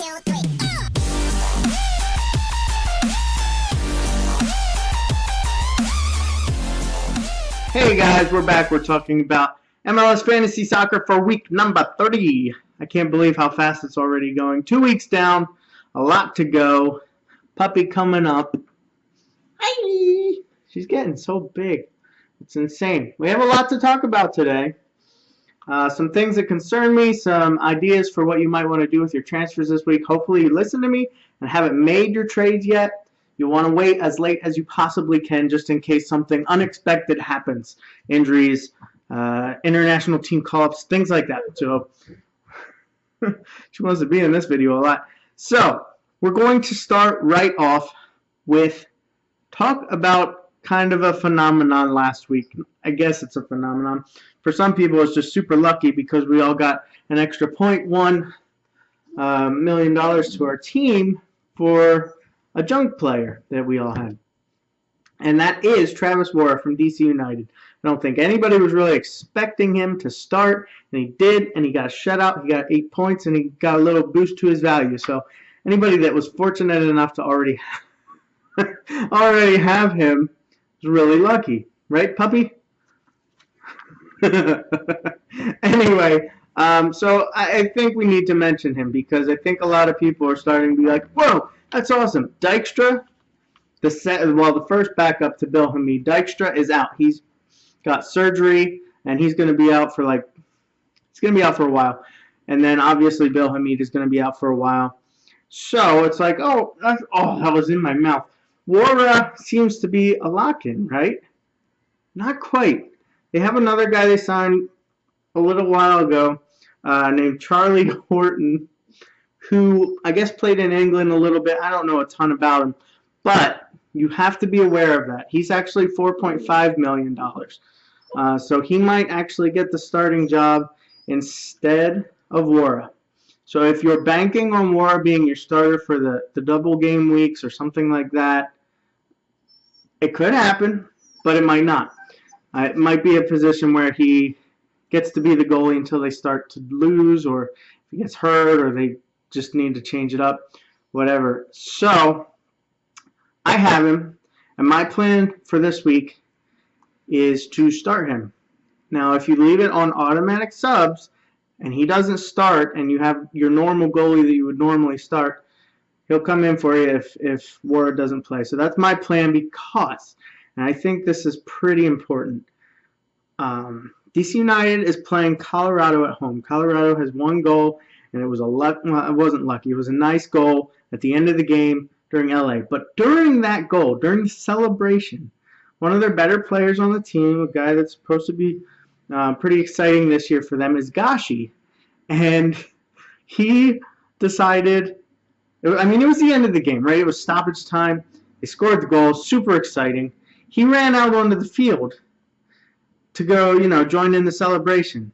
2, 3. Hey guys, we're back. We're talking about MLS Fantasy Soccer for week number 30. I can't believe how fast it's already going. 2 weeks down, a lot to go. Puppy coming up. Hi! She's getting so big. It's insane. We have a lot to talk about today. Some things that concern me, some ideas for what you might want to do with your transfers this week. Hopefully you listen to me and haven't made your trades yet. You want to wait as late as you possibly can just in case something unexpected happens. Injuries, international team call-ups, things like that. So she wants to be in this video a lot. So we're going to start right off with talk about kind of a phenomenon last week. I guess it's a phenomenon. For some people, it's just super lucky because we all got an extra $0.1 million to our team for a junk player that we all had. And that is Travis Wara from DC United. I don't think anybody was really expecting him to start, and he did, and he got a shutout. He got 8 points, and he got a little boost to his value. So anybody that was fortunate enough to already have him was really lucky. Right, puppy? Anyway, so I think we need to mention him because I think a lot of people are starting to be like, whoa, that's awesome. Dykstra, the first backup to Bill Hamid, Dykstra is out. He's got surgery, and he's going to be out for a while. And then obviously Bill Hamid is going to be out for a while. So it's like, that was in my mouth. Wara seems to be a lock-in, right? Not quite. They have another guy they signed a little while ago named Charlie Horton, who I guess played in England a little bit. I don't know a ton about him, but you have to be aware of that. He's actually $4.5 million. So he might actually get the starting job instead of Wara. So if you're banking on Wara being your starter for the double game weeks or something like that, it could happen, but it might not. It might be a position where he gets to be the goalie until they start to lose, or if he gets hurt, or they just need to change it up, whatever. So I have him, and my plan for this week is to start him. Now, if you leave it on automatic subs and he doesn't start and you have your normal goalie that you would normally start, he'll come in for you if Wara doesn't play. So that's my plan because, and I think this is pretty important, DC United is playing Colorado at home. Colorado has one goal, and it was it wasn't lucky. It was a nice goal at the end of the game during LA. But during that goal, during the celebration, one of their better players on the team, a guy that's supposed to be pretty exciting this year for them, is Gashi. And he decided, it was the end of the game, right? It was stoppage time. They scored the goal, super exciting. He ran out onto the field to go, join in the celebration.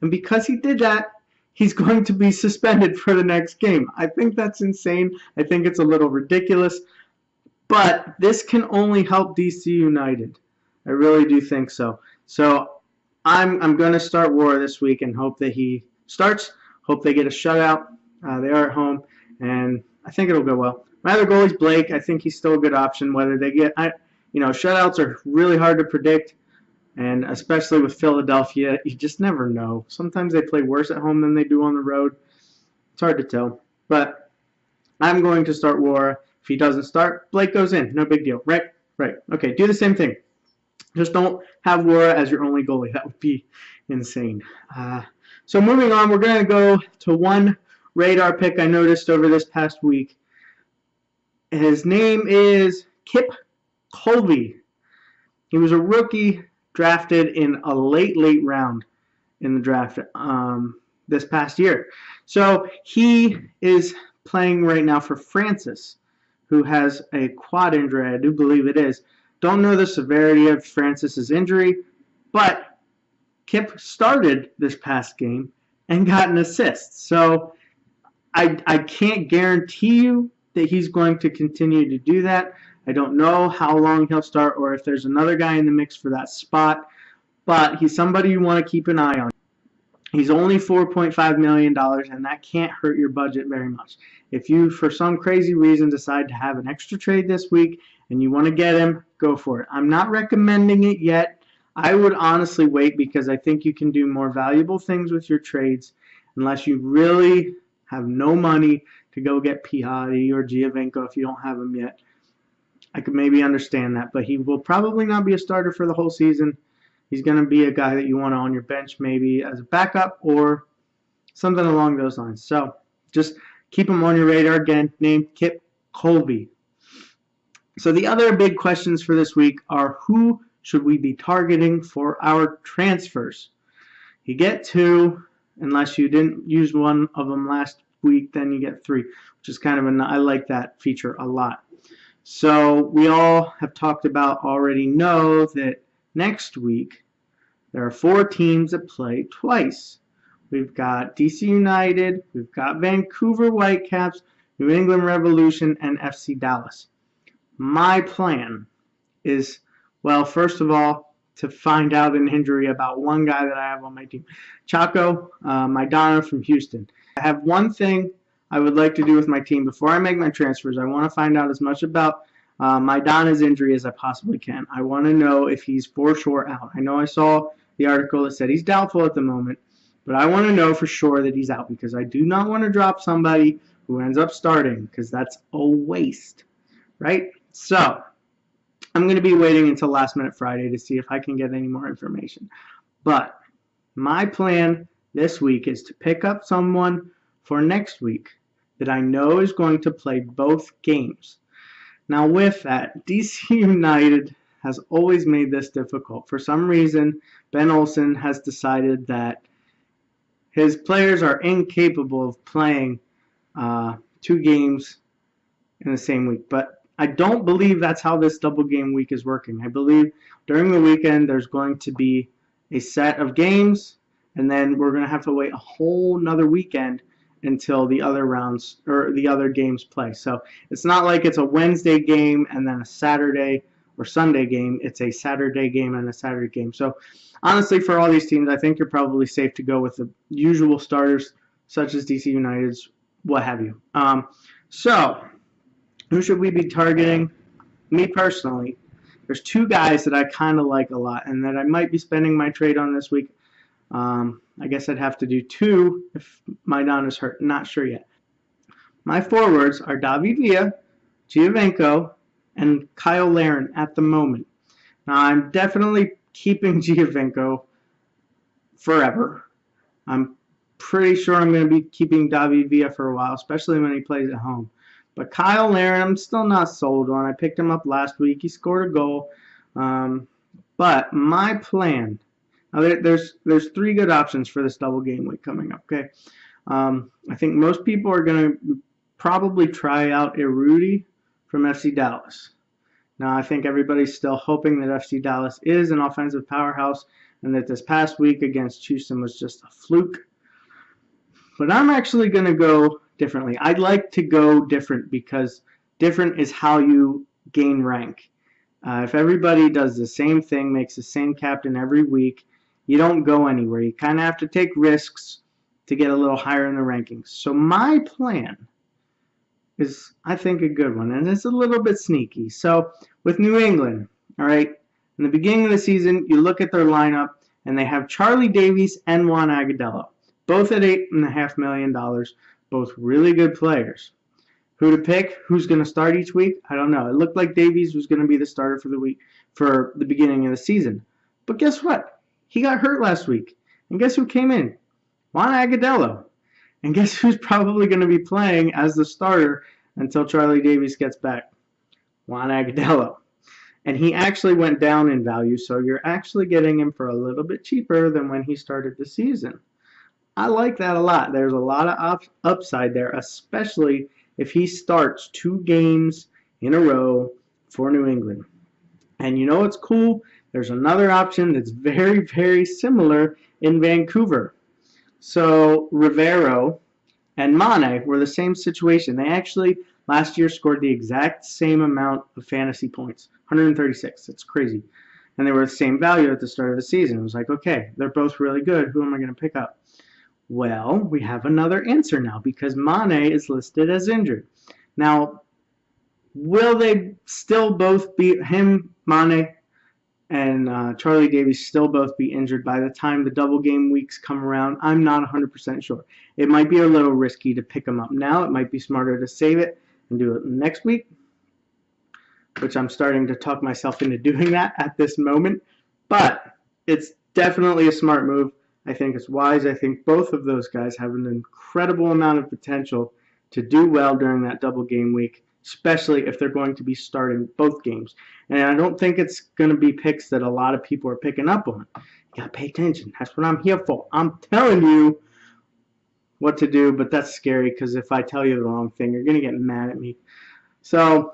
And because he did that, he's going to be suspended for the next game. I think that's insane. I think it's a little ridiculous. But this can only help DC United. I really do think so. So I'm going to start Wara this week and hope that he starts. Hope they get a shutout. They are at home, and I think it'll go well. My other goalie's Blake. I think he's still a good option. Whether they get, shutouts are really hard to predict. And especially with Philadelphia, you just never know. Sometimes they play worse at home than they do on the road. It's hard to tell. But I'm going to start Wara. If he doesn't start, Blake goes in. No big deal. Right. Okay, do the same thing. Just don't have Wara as your only goalie. That would be insane. So moving on, we're going to go to one radar pick I noticed over this past week. His name is Kip Colby. He was a rookie drafted in a late round in the draft this past year. So he is playing right now for Francis, who has a quad injury, I do believe it is. Don't know the severity of Francis's injury, but Kip started this past game and got an assist. So I can't guarantee you that he's going to continue to do that. I don't know how long he'll start or if there's another guy in the mix for that spot, but he's somebody you want to keep an eye on. He's only $4.5 million, and that can't hurt your budget very much. If you, for some crazy reason, decide to have an extra trade this week and you want to get him, go for it. I'm not recommending it yet. I would honestly wait because I think you can do more valuable things with your trades unless you really have no money to go get Piatti or Giovinco if you don't have him yet. I could maybe understand that, but he will probably not be a starter for the whole season. He's going to be a guy that you want on your bench maybe as a backup or something along those lines. So just keep him on your radar. Again, named Kip Colby. So the other big questions for this week are who should we be targeting for our transfers? You get 2, unless you didn't use one of them last week, then you get 3, which is kind of I like that feature a lot. So we all have talked about already know that next week there are 4 teams that play twice. We've got DC United, we've got Vancouver Whitecaps, New England Revolution, and FC Dallas. My plan is, well, first of all, to find out an injury about one guy that I have on my team, Chaco Maidana from Houston. I have one thing I would like to do with my team before I make my transfers. I want to find out as much about Maidana's injury as I possibly can. I want to know if he's for sure out. I know I saw the article that said he's doubtful at the moment, but I want to know for sure that he's out because I do not want to drop somebody who ends up starting because that's a waste, right? So I'm going to be waiting until last minute Friday to see if I can get any more information. But my plan this week is to pick up someone for next week that I know is going to play both games. Now with that, DC United has always made this difficult. For some reason, Ben Olsen has decided that his players are incapable of playing 2 games in the same week. But I don't believe that's how this double game week is working. I believe during the weekend there's going to be a set of games, and then we're going to have to wait a whole nother weekend until the other rounds or the other games play. So it's not like it's a Wednesday game and then a Saturday or Sunday game. It's a Saturday game and a Saturday game. So honestly, for all these teams, I think you're probably safe to go with the usual starters, such as DC United's, what have you. So who should we be targeting? Me personally, there's 2 guys that I kind of like a lot and that I might be spending my trade on this week. I guess I'd have to do 2 if Maidana's hurt. Not sure yet. My forwards are David Villa, Giovinco, and Kyle Larin at the moment. Now, I'm definitely keeping Giovinco forever. I'm pretty sure I'm going to be keeping David Villa for a while, especially when he plays at home. But Kyle Larin, I'm still not sold on. I picked him up last week. He scored a goal. But my plan... Now, there's 3 good options for this double game week coming up, okay? I think most people are going to probably try out Erudi from FC Dallas. Now, I think everybody's still hoping that FC Dallas is an offensive powerhouse and that this past week against Houston was just a fluke. But I'm actually going to go differently. I'd like to go different because different is how you gain rank. If everybody does the same thing, makes the same captain every week, you don't go anywhere. You kind of have to take risks to get a little higher in the rankings. So my plan is, I think, a good one, and it's a little bit sneaky. So with New England, all right, in the beginning of the season, you look at their lineup, and they have Charlie Davies and Juan Agudelo, both at $8.5 million, both really good players. Who to pick? Who's going to start each week? I don't know. It looked like Davies was going to be the starter for the week for the beginning of the season. But guess what? He got hurt last week. And guess who came in? Juan Agudelo. And guess who's probably going to be playing as the starter until Charlie Davies gets back? Juan Agudelo. And he actually went down in value, so you're actually getting him for a little bit cheaper than when he started the season. I like that a lot. There's a lot of upside there, especially if he starts 2 games in a row for New England. And you know what's cool? There's another option that's very, very similar in Vancouver. So Rivero and Mane were the same situation. They actually last year scored the exact same amount of fantasy points, 136. It's crazy. And they were the same value at the start of the season. It was like, okay, they're both really good. Who am I going to pick up? Well, we have another answer now because Mane is listed as injured. Now, will they still both be him, Mane, and Charlie Davies still both be injured by the time the double game weeks come around? I'm not 100% sure. It might be a little risky to pick them up now. It might be smarter to save it and do it next week, which I'm starting to talk myself into doing that at this moment. But it's definitely a smart move. I think it's wise. I think both of those guys have an incredible amount of potential to do well during that double game week, especially if they're going to be starting both games. And I don't think it's going to be picks that a lot of people are picking up on. You got to pay attention. That's what I'm here for. I'm telling you what to do, but that's scary because if I tell you the wrong thing, you're going to get mad at me. So,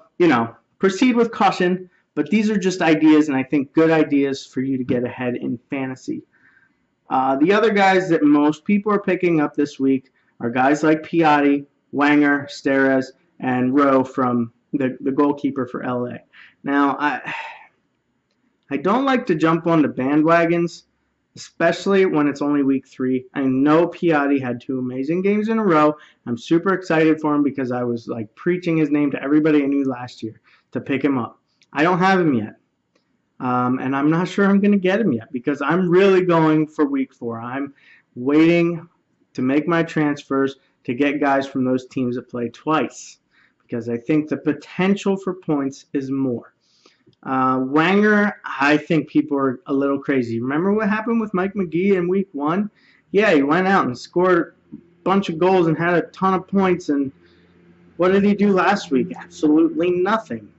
proceed with caution, but these are just ideas, and I think good ideas for you to get ahead in fantasy. The other guys that most people are picking up this week are guys like Piatti, Wenger, Steres, and Rowe from the goalkeeper for LA. Now, I don't like to jump on the bandwagons, especially when it's only week 3. I know Piatti had 2 amazing games in a row. I'm super excited for him because I was like preaching his name to everybody I knew last year to pick him up. I don't have him yet. And I'm not sure I'm going to get him yet because I'm really going for week 4. I'm waiting to make my transfers to get guys from those teams that play twice because I think the potential for points is more. Wenger, I think people are a little crazy. Remember what happened with Mike McGee in week 1? Yeah, he went out and scored a bunch of goals and had a ton of points. And what did he do last week? Absolutely nothing.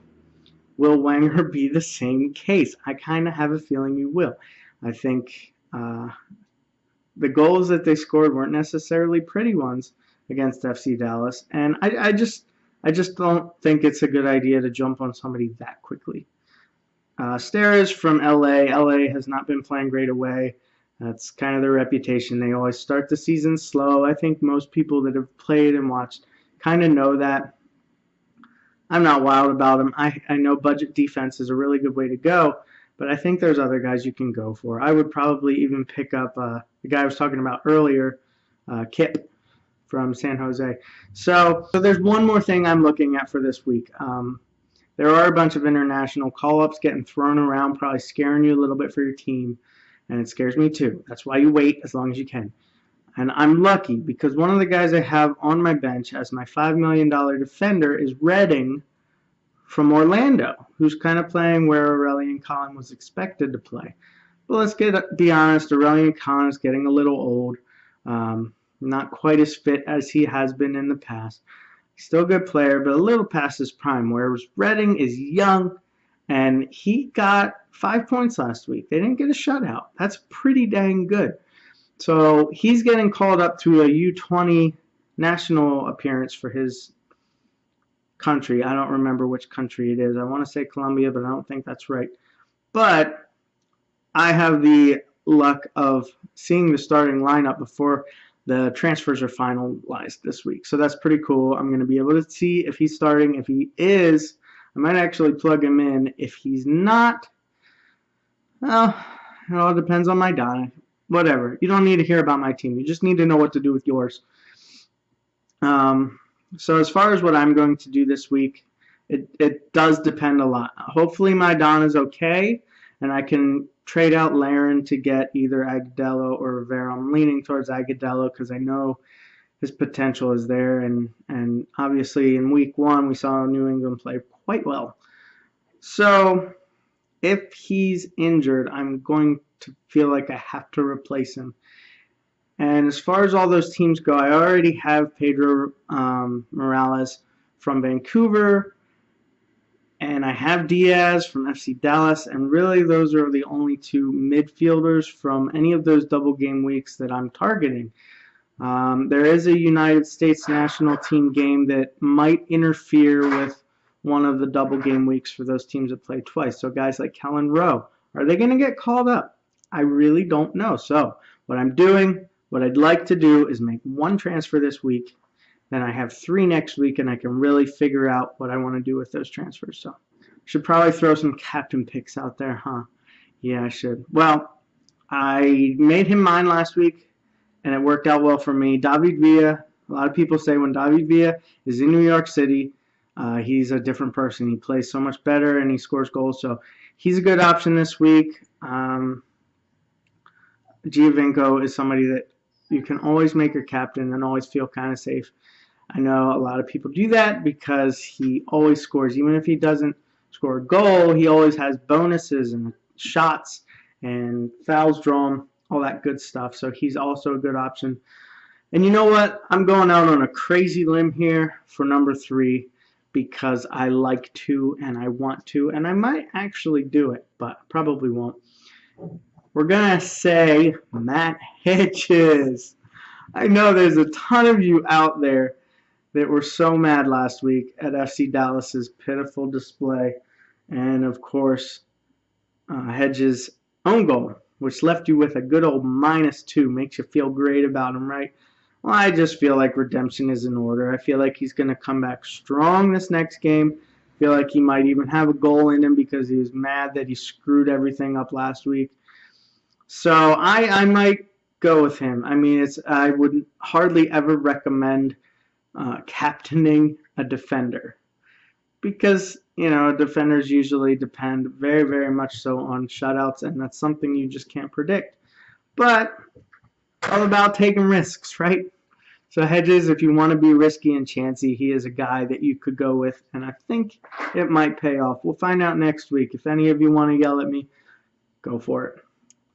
Will Wenger be the same case? I kind of have a feeling he will. I think the goals that they scored weren't necessarily pretty ones against FC Dallas, and I just don't think it's a good idea to jump on somebody that quickly. Steres from LA. LA has not been playing great away. That's kind of their reputation. They always start the season slow. I think most people that have played and watched kind of know that. I'm not wild about him. I know budget defense is a really good way to go, but I think there's other guys you can go for. I would probably even pick up the guy I was talking about earlier, Kip from San Jose. So there's one more thing I'm looking at for this week. There are a bunch of international call-ups getting thrown around, probably scaring you a little bit for your team, and it scares me too. That's why you wait as long as you can. And I'm lucky because one of the guys I have on my bench as my $5 million defender is Redding from Orlando, who's kind of playing where Aurelian Collin was expected to play. But let's be honest, Aurelian Collin is getting a little old, not quite as fit as he has been in the past. He's still a good player, but a little past his prime, whereas Redding is young, and he got 5 points last week. They didn't get a shutout. That's pretty dang good. So he's getting called up to a U20 national appearance for his country. I don't remember which country it is. I want to say Colombia, but I don't think that's right. But I have the luck of seeing the starting lineup before the transfers are finalized this week. So that's pretty cool. I'm going to be able to see if he's starting. If he is, I might actually plug him in. If he's not, well, it all depends on my Donna. Whatever. You don't need to hear about my team. You just need to know what to do with yours. So as far as what I'm going to do this week, it does depend a lot. Hopefully my Don is okay, and I can trade out Laren to get either Agudelo or Rivera. I'm leaning towards Agudelo because I know his potential is there, and obviously in week 1 we saw New England play quite well. So if he's injured, I'm going to feel like I have to replace him. And as far as all those teams go, I already have Pedro Morales from Vancouver, and I have Diaz from FC Dallas, and really those are the only 2 midfielders from any of those double game weeks that I'm targeting. There is a United States national team game that might interfere with one of the double game weeks for those teams that play twice. So guys like Kellen Rowe, are they going to get called up? I really don't know. So what I'd like to do is make 1 transfer this week. Then I have 3 next week, and I can really figure out what I want to do with those transfers. So should probably throw some captain picks out there, huh? Yeah, I should. Well, I made him mine last week, and it worked out well for me. David Villa, a lot of people say when David Villa is in New York City, he's a different person. He plays so much better and he scores goals. So he's a good option this week. Giovinco is somebody that you can always make your captain and always feel kind of safe. I know a lot of people do that because he always scores. Even if he doesn't score a goal, he always has bonuses and shots and fouls drawn, all that good stuff. So he's also a good option. And you know what? I'm going out on a crazy limb here for number 3 because I like to and I want to, and I might actually do it, but probably won't. We're going to say Matt Hedges. I know there's a ton of you out there that were so mad last week at FC Dallas's pitiful display. And, of course, Hedges' own goal, which left you with a good old -2. Makes you feel great about him, right? Well, I just feel like redemption is in order. I feel like he's going to come back strong this next game. I feel like he might even have a goal in him because he was mad that he screwed everything up last week. So I might go with him. I mean, I would hardly ever recommend captaining a defender because, defenders usually depend very, very much so on shutouts, and that's something you just can't predict. But it's all about taking risks, right? So Hedges, if you want to be risky and chancy, he is a guy that you could go with, and I think it might pay off. We'll find out next week. If any of you want to yell at me, go for it.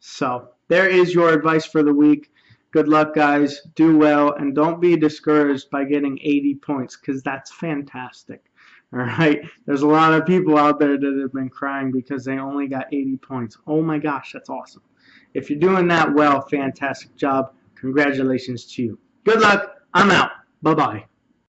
So there is your advice for the week. Good luck, guys. Do well, and don't be discouraged by getting 80 points because that's fantastic. All right? There's a lot of people out there that have been crying because they only got 80 points. Oh, my gosh, that's awesome. If you're doing that well, fantastic job. Congratulations to you. Good luck. I'm out. Bye-bye.